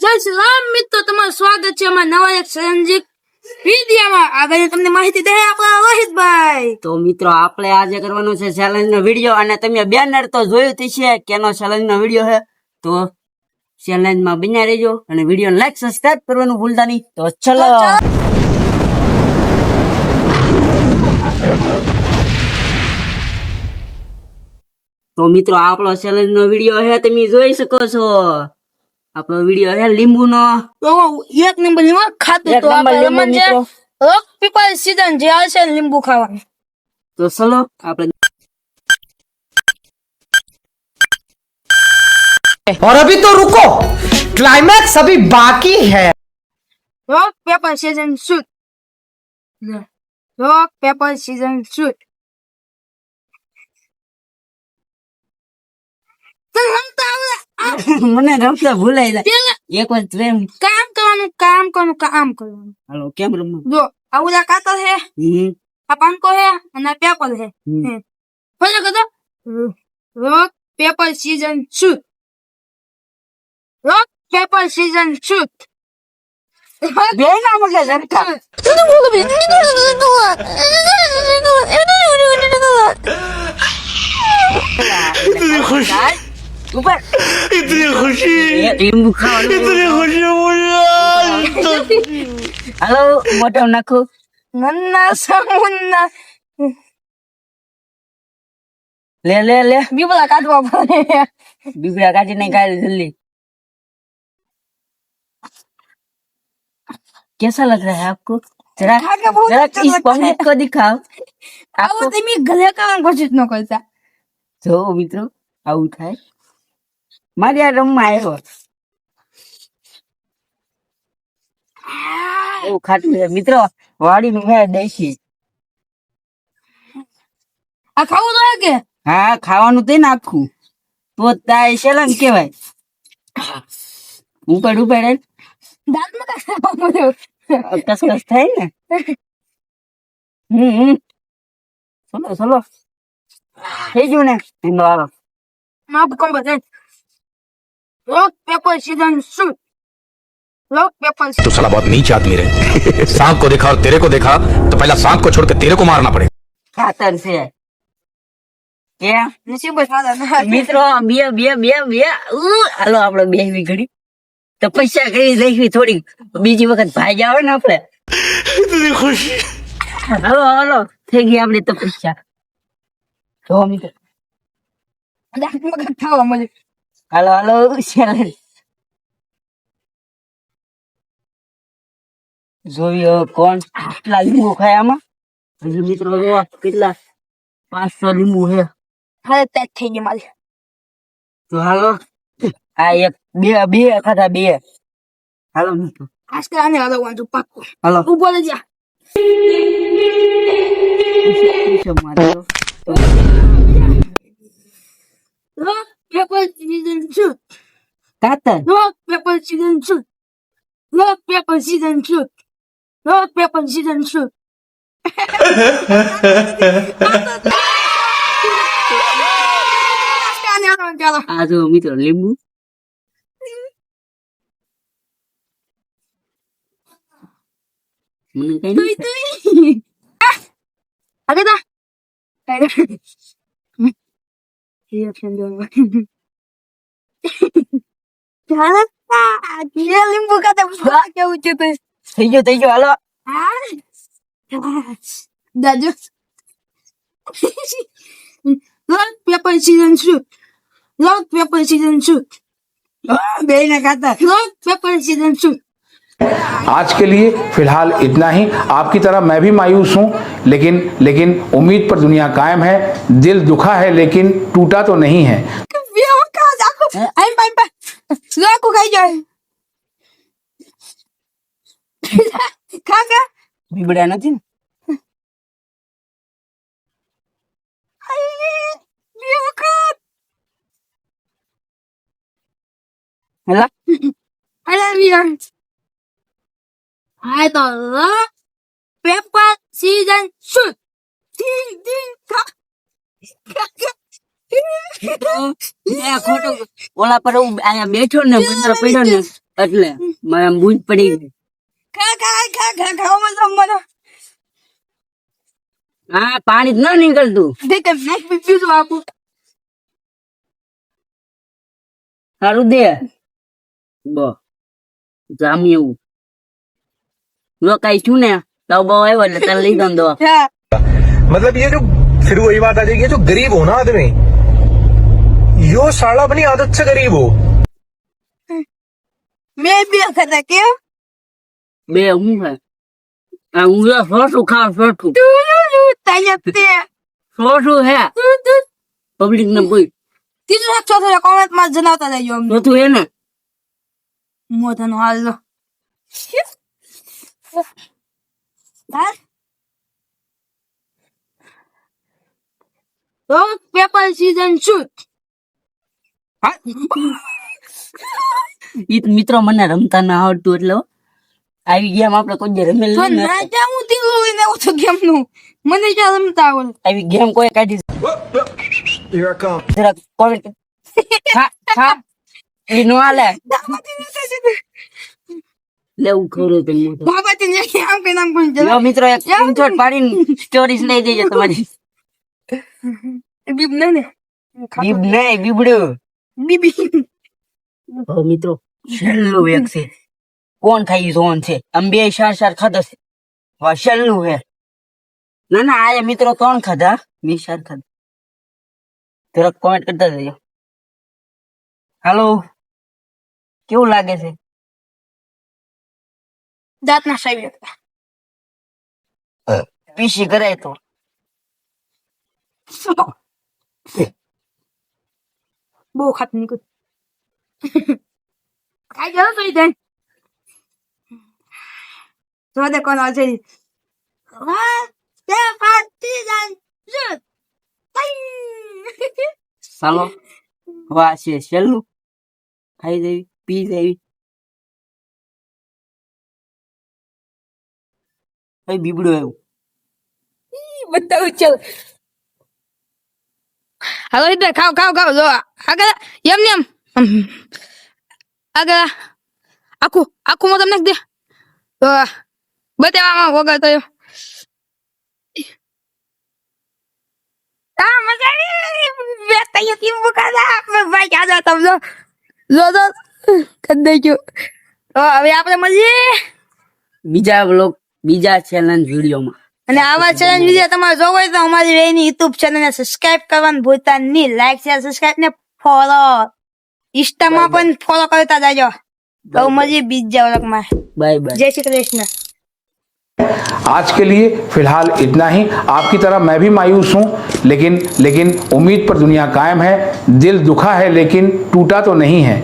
જય શ્રી રામ મિત્રો, તમારું સ્વાગત છે અમારા નવા એક ચેલેન્જિંગ વિડીયોમાં. આગળ તમને માહિતી દે આપણા રોહિતભાઈ. તો મિત્રો આપણે આજે કરવાનો છે ચેલેન્જ નો વિડીયો, અને તમે બેનર તો જોયું જ છે કેનો ચેલેન્જ નો વિડીયો છે. તો ચેલેન્જ માં બન્યા રહેજો અને વિડીયો લાઈક સબસ્ક્રાઇબ કરવાનું ભૂલતા નહીં. તો ચલો. તો મિત્રો આપણો ચેલેન્જ નો વિડીયો છે, તમે જોઈ શકો છો. આપણો વિડીયો છે લીંબુ નો. તો એક નંબર માં ખાતું તો આપણે રમણ છે રોક પીપલ સીઝન જે આવશે લીંબુ ખાવાનું. તો ચલો આપણે. और अभी तो रुको, क्लाइमैक्स अभी बाकी है. રોક પેપર સીઝન શૂટ. રોક પેપર સીઝન શૂટ. મને રમતા ભૂલાઈ જાય. એક વાર પ્રેમ કામ કરવાનું. હાલો કેમ રમવું? જો આ ઉલા કાતર છે, આ પાંકો છે અને આ પેપર છે. ફોલો કરો. રોક પેપર સીઝન શૂટ. રોક પેપર સીઝન શૂટ. બે ના મગે સરખા. इतनी खुशी, ઉપર इतनी खुशी, લીંબુ ખાવાનું. इतनी खुशी मुझे. હાલો મોટો નાખો. નન્ના સમુન્ના ले ले ले બીબલા કાઢવા પડે. बिगड़ा काटी नहीं काट जल्दी. कैसा लग रहा है आपको? जरा खा के बहुत जरा अच्छा इस लगता है। पंडित को दिखाओ. આવું તમે ગલે કામ કોશિશ ન કરતા. જો મિત્રો આવું થાય. મારી આ રમવા આવ્યો. એવું ખાટું છે મિત્રો. વાડી નું હે દેશી. આ ખાવું તો હે કે હા ખાવાનું તે નાખું તો તાય શેલન કેવાય. ઉપર ઉપર દાંતમાં કા ખાવા મળ્યો. કસકસ થાય ને. ચલો ચલો થઈ ગયું ને. ઈંડો હાલો. માફ કોમ બતાય. રોક પેપર સીઝન શૂટ. રોક પેપર तो साला बहुत नीच आदमी रहे. सांप को देखा और तेरे को देखा तो पहला सांप को छोड़ के तेरे को मारना पड़ेगा. ખાતર છે કે નસીબ સાદા મિત્રો. બે બે બે બે હાલો આપડે બે ઘડી તપસ્યા કરી રાખવી થોડી. બીજી વખત ભાઈ આવે ને આપડે. इतनी खुशी. હાલો હાલો થઈ ગઈ આપડી તપસ્યા. જો મિત્રો દાંતમાં કા ખાવા મળ્યો. હાલો હાલો ચેલેન્જ જોયો કોણ કેટલા લીંબુ ખાય આમાં. હજી મિત્રો જો કેટલા 500 લીંબુ છે. હાલે તેજ થઈ ગઈ મારી. તો હાલો આ એક બે બે ખાધા બે. હાલો મિત્રો આજકાલ આને હલવાનું પાક્કું. હાલો ઉભો રહી જા. રોક પેપર સીઝન શૂટ. કાતર રોક પેપર સીઝન શૂટ. રોક પેપર સીઝન શૂટ. રોક પેપર સીઝન શૂટ. ચાલો આ જો મિત્રો લીંબુ. મને કઈ તુઈ તુઈ આગળ તા રિએક્શન જો ચાલો કે લીંબુ કાતા કેવું છે તે થઈ ગયો હાલો. દાદુ રોક પેપર સીઝન શૂટ. રોક પેપર સીઝન શૂટ. બે ના કાતર. રોક પેપર સીઝન શૂટ. आज के लिए फिलहाल इतना ही. आपकी तरह मैं भी मायूस हूं, लेकिन उम्मीद पर दुनिया कायम है. दिल दुखा है लेकिन टूटा तो नहीं है. Vio casa aku. Ayo bye. Aku kayak kakak. બીબડા નથી ને. Vio kan. હેલા Ada Vio. Hai to paper season shoot. Ding kak. ખોટું ઓલા પર આયા બેઠો ને બંદર પડ્યો ને એટલે મને આમ બૂંદ પડી ગઈ. ખાઓ મત રમવાનો. હા પાણી જ ન નીકળતું. દેખ નેક્સ્ટ બીજું આપું. સારું દે બો જામી એવું લો કઈ છું ને તો બહુ આવ્યો એટલે તને લઈ દઉં દવા. હા मतलब ये जो फिर वही बात आ जाएगी, जो गरीब हो ना आदमी, यो साला अपनी आदत से गरीब हो. મેં બે ખાતા કે બે હું છે આ હું સોસું ખાવ સોસું તાયા તે સોસું હે પબ્લિક ને બોલ ત્રીજું એક ચોથો કોમેન્ટ માં જણાવતા જજો અમને. ચોથું હે ને મોઢાનો હાલ લો. હા તો પેપર સીઝન શું ઈ મિત્રો મને રમતા ના આવડતું એટલે હો. આવી ગેમ આપણે કોઈ દી રમેલ તો નહીં ના ને. જા હું દીલો લઈને આવું છું ગેમ નું મને ક્યાં રમતા આવડે. આવી ગેમ કોઈ કાઢી Here I come. જરા કોમેન્ટ હા હા ઈ નો હાલે લેવું ખરું તને મોઢું. બાબાજી ને આમ કે નામ કોણ લો મિત્રો એક સ્ક્રીનશોટ પાડીને સ્ટોરીઝ લઈ દેજો તમારી. બીબ ને બીબ નહીં બીબડું. બીબી હવે મિત્રો છેલ્લું એક છે કોણ ખાઈ જોન છે આમ બે શાર ખાધા છે હવે છેલ્લું હે ના ના આ મિત્રો ત્રણ ખાધા મેં શાર ખાધા જરાક કોમેન્ટ કરતા જજો. હાલો કેવું લાગે છે દાંત ના સાહેબ પીસી કરાય તો બહુ ખાત નીકળ ખાઈ જાવ તો ઈ તો દે કોણ આવશે વાહ તે પાર્ટી જાન જુત ચાલો વાહ છે છેલ્લું ખાઈ દેવી પી દેવી. કઈ બીબડું આવ્યું બતાવું ચાલ હાલો ઇધર ખાવ ખાવ ખાવ જો આગળ એમ ને એમ આગળ આખું આખું મો તમને દે તો બતાવવામાં વગર તો આ મજા આવી બે તૈયો ટીમ બકાલા ભાઈ ક્યાં જા તમ જો જો કદ દેજો તો હવે આપણે મળીએ બીજા બ્લોગ બીજા ચેલેન્જ વિડીયોમાં. અને આવા ચેલેન્જ વિડિયો તમારે જોવો હોય તો અમારી વેની YouTube ચેનલ ને સબસ્ક્રાઇબ કરવાનું ભૂલતા નહીં. લાઈક શેર સબસ્ક્રાઇબ ને ફોલો ઇન્સ્ટામાં પણ ફોલો કરતા જાજો. તો મળી બીજા વ્લોગમાં. Bye bye. જય શ્રી કૃષ્ણ. आज के लिए फिलहाल इतना ही। आपकी तरह मैं भी मायूस हूं, लेकिन उम्मीद पर दुनिया कायम है। दिल दुखा है लेकिन टूटा तो नहीं है।